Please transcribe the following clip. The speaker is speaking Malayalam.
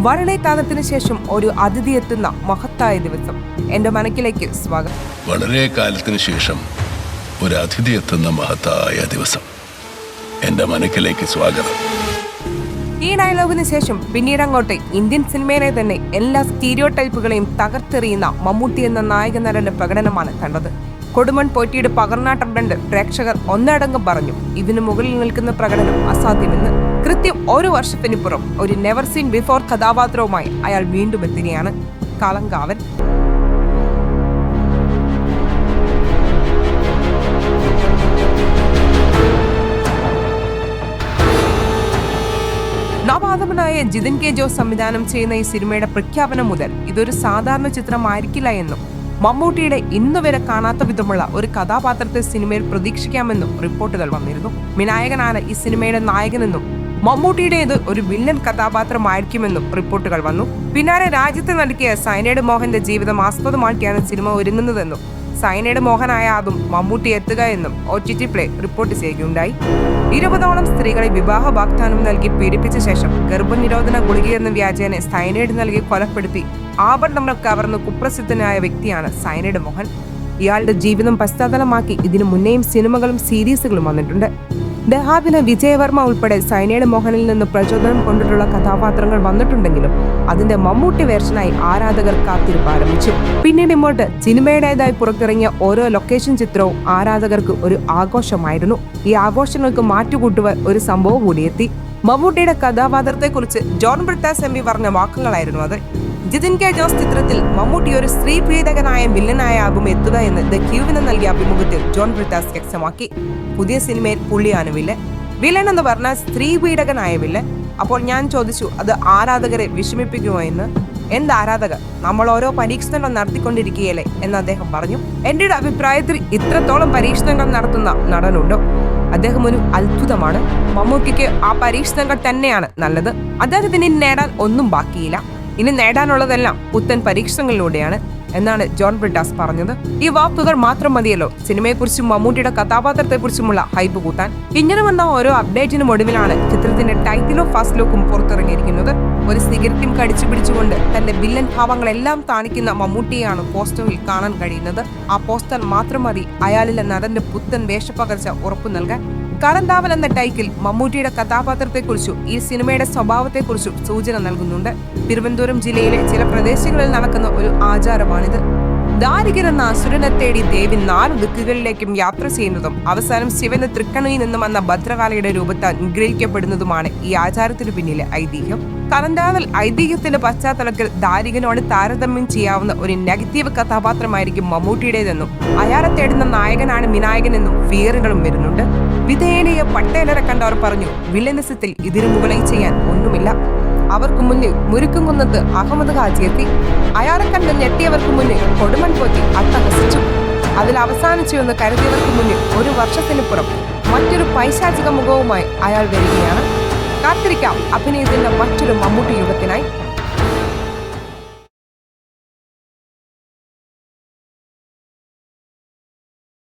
വളരെ ശേഷം ഒരു അതിഥി എത്തുന്ന മഹത്തായ ദിവസം. എന്റെ മനക്കിലേക്ക് സ്വാഗതം. വളരെ കാലത്തിന് ശേഷം ഒരു അതിഥി എത്തുന്ന മഹത്തായ ദിവസം. എന്റെ മനക്കിലേക്ക് സ്വാഗതം. ഈ ഡയലോഗിന് ശേഷം പിന്നീട് അങ്ങോട്ട് ഇന്ത്യൻ സിനിമയിലെ തന്നെ എല്ലാ സ്റ്റീരിയോ ടൈപ്പുകളെയും തകർത്തെറിയുന്ന മമ്മൂട്ടി എന്ന നായക നടന്റെ പ്രകടനമാണ് കണ്ടത്. കൊടുമൺ പോറ്റിയുടെ പകർന്നാട്ടം പ്രേക്ഷകർ ഒന്നടങ്കം പറഞ്ഞു, ഇതിനു മുകളിൽ നിൽക്കുന്ന പ്രകടനം അസാധ്യമെന്ന്. കൃത്യം ഒരു വർഷത്തിനുപുറം ഒരു നെവർ സീൻ ബിഫോർ കഥാപാത്രവുമായി അയാൾ വീണ്ടും എത്തുകയാണ്. കളങ്കാവൻ. നവാഗതനായ ജിതിൻ കെ ജോസ് സംവിധാനം ചെയ്യുന്ന ഈ സിനിമയുടെ പ്രഖ്യാപനം മുതൽ ഇതൊരു സാധാരണ ചിത്രമായിരിക്കില്ല എന്നും മമ്മൂട്ടിയുടെ ഇന്നുവരെ കാണാത്ത വിധമുള്ള ഒരു കഥാപാത്രത്തെ സിനിമയിൽ പ്രതീക്ഷിക്കാമെന്നും റിപ്പോർട്ടുകൾ വന്നിരുന്നു. വിനായകനാണ് ഈ സിനിമയുടെ നായകനെന്നും മമ്മൂട്ടിയുടേത് ഒരു വില്ലൻ കഥാപാത്രമായിരിക്കുമെന്നും റിപ്പോർട്ടുകൾ വന്നു. പിന്നാലെ രാജ്യത്ത് നൽകിയ സയനൈഡ് മോഹന്റെ ജീവിതം ആസ്പദമാക്കിയാണ് സിനിമ ഒരുങ്ങുന്നതെന്നും സയനൈഡ് മോഹനായ അതും മമ്മൂട്ടി എത്തുക എന്നും OTT പ്ലേ റിപ്പോർട്ട് ചെയ്യുകയുണ്ടായി. 20ഓളം സ്ത്രീകളെ വിവാഹ വാഗ്ദാനം നൽകി പീഡിപ്പിച്ച ശേഷം ഗർഭനിരോധന ഗുളികയെന്ന വ്യാജേന സയനൈഡ് നൽകി കൊലപ്പെടുത്തി ആഭരണങ്ങൾ കവർന്ന് കുപ്രസിദ്ധനായ വ്യക്തിയാണ് സയനൈഡ് മോഹൻ. ഇയാളുടെ ജീവിതം പശ്ചാത്തലമാക്കി ഇതിനു മുന്നേയും സിനിമകളും സീരീസുകളും വന്നിട്ടുണ്ട്. ഡഹാബിന് വിജയവർമ്മ ഉൾപ്പെടെ സയനൈഡ് മോഹനിൽ നിന്ന് പ്രചോദനം കൊണ്ടിട്ടുള്ള കഥാപാത്രങ്ങൾ വന്നിട്ടുണ്ടെങ്കിലും അതിന്റെ മമ്മൂട്ടി വേർഷനായി ആരാധകർ കാത്തിരിപ്പ് ആരംഭിച്ചു. പിന്നീട് ഇങ്ങോട്ട് സിനിമയുടേതായി പുറത്തിറങ്ങിയ ഓരോ ലൊക്കേഷൻ ചിത്രവും ആരാധകർക്ക് ഒരു ആഘോഷമായിരുന്നു. ഈ ആഘോഷങ്ങൾക്ക് മാറ്റുകൂട്ടുവാൻ ഒരു സംഭവം കൂടിയെത്തി. മമ്മൂട്ടിയുടെ കഥാപാത്രത്തെക്കുറിച്ച് ജോൺ ബ്രിട്ടാസ് MP പറഞ്ഞ വാക്കുകളായിരുന്നു അത്. ജിതിൻ കെ ജോസ് ചിത്രത്തിൽ മമ്മൂട്ടി ഒരു സ്ത്രീ പീഡകനായ വില്ലനായ ആകും എത്തുക എന്ന് ദ ക്യൂവിന് നൽകിയ അഭിമുഖത്തിൽ ജോൺ ബ്രിട്ടാസ് വ്യക്തമാക്കി. പുതിയ സിനിമയിൽ പുള്ളിയാണ് വില്ലൻ. വില്ലൻ എന്ന് പറഞ്ഞാൽ സ്ത്രീ പീഡകനായ വില്ലൻ. അപ്പോൾ ഞാൻ ചോദിച്ചു, അത് ആരാധകരെ വിഷമിപ്പിക്കുമോ എന്ന്. എന്ത് ആരാധകർ, നമ്മൾ ഓരോ പരീക്ഷണങ്ങൾ നടത്തിക്കൊണ്ടിരിക്കുകയല്ലേ എന്ന് അദ്ദേഹം പറഞ്ഞു. എന്റെ അഭിപ്രായത്തിൽ ഇത്രത്തോളം പരീക്ഷണങ്ങൾ നടത്തുന്ന നടനുണ്ടോ? അദ്ദേഹം ഒരു അത്ഭുതമാണ്. മമ്മൂട്ടിക്ക് ആ പരീക്ഷണങ്ങൾ തന്നെയാണ് നല്ലത്. അദ്ദേഹത്തിന് നേടാൻ ഒന്നും ബാക്കിയില്ല. ഇനി നേടാനുള്ളതെല്ലാം പുത്തൻ പരീക്ഷണങ്ങളിലൂടെയാണ് എന്നാണ് ജോൺ ബ്രിട്ടാസ് പറഞ്ഞത്. ഈ വാക്കുകൾ മാത്രം മതിയല്ലോ സിനിമയെക്കുറിച്ചും മമ്മൂട്ടിയുടെ കഥാപാത്രത്തെക്കുറിച്ചുമുള്ള ഹൈപ്പ് കൂട്ടാൻ. ഇങ്ങനെ വന്ന ഓരോ അപ്ഡേറ്റിനും ഒടുവിലാണ് ചിത്രത്തിന്റെ ടൈറ്റിലും ഫസ്റ്റ് ലുക്കും പുറത്തിറങ്ങിയിരിക്കുന്നത്. ഒരു സിഗരറ്റും കടിച്ചു പിടിച്ചുകൊണ്ട് തന്റെ വില്ലൻ ഭാവങ്ങളെല്ലാം കാണിക്കുന്ന മമ്മൂട്ടിയെയാണ് പോസ്റ്ററിൽ കാണാൻ കഴിയുന്നത്. ആ പോസ്റ്റർ മാത്രം മതി അയാളിലെ നടന്റെ പുത്തൻ വേഷപ്പകർച്ച ഉറപ്പു നൽകാൻ. കളങ്കാവൻ എന്ന ടൈറ്റിൽ മമ്മൂട്ടിയുടെ കഥാപാത്രത്തെക്കുറിച്ചും ഈ സിനിമയുടെ സ്വഭാവത്തെക്കുറിച്ചും സൂചന നൽകുന്നുണ്ട്. തിരുവനന്തപുരം ജില്ലയിലെ ചില പ്രദേശങ്ങളിൽ നടക്കുന്ന ഒരു ആചാരമാണിത്. ദാരികൻ എന്ന അസുരനെ തേടി ദേവി 4 ദിക്കുകളിലേക്കും യാത്ര ചെയ്യുന്നതും അവസാനം ശിവന് തൃക്കണിയിൽ നിന്നും വന്ന ഭദ്രകാളിയുടെ രൂപത്താൽ നിഗ്രഹിക്കപ്പെടുന്നതുമാണ് ഈ ആചാരത്തിനു പിന്നിലെ ഐതിഹ്യം. കളങ്കാവൽ ഐതിഹ്യത്തിന്റെ പശ്ചാത്തലത്തിൽ ദാരികനോട് താരതമ്യം ചെയ്യാവുന്ന ഒരു നെഗറ്റീവ് കഥാപാത്രമായിരിക്കും മമ്മൂട്ടിയുടേതെന്നും അയാളെ തേടുന്ന നായകനാണ് വിനായകനെന്നും ഫിയറുകളും വരുന്നുണ്ട്. വിധേയനെയെ പട്ടേലരെ കണ്ടവർ പറഞ്ഞു, വില്ലനിസത്തിൽ ഇതിനു മുകളിൽ ചെയ്യാൻ ഒന്നുമില്ല. അവർക്ക് മുന്നിൽ മുരുക്കുംകുന്നത്ത് അഹമ്മദ് ഹാജി എത്തി. അയാളെ കണ്ട് ഞെട്ടിയവർക്ക് മുന്നിൽ കൊടുമൺ പോറ്റി അട്ടഹസിച്ചു. അതിൽ അവസാനിച്ചു എന്ന് കരുതിയവർക്ക് മുന്നിൽ ഒരു വർഷത്തിനുപുറം മറ്റൊരു പൈശാചിക മുഖവുമായി അയാൾ വരികയാണ്. കാത്തിരിക്കാം അഭിനയത്തിന്റെ മറ്റൊരു മമ്മൂട്ടി യുഗത്തിനായി.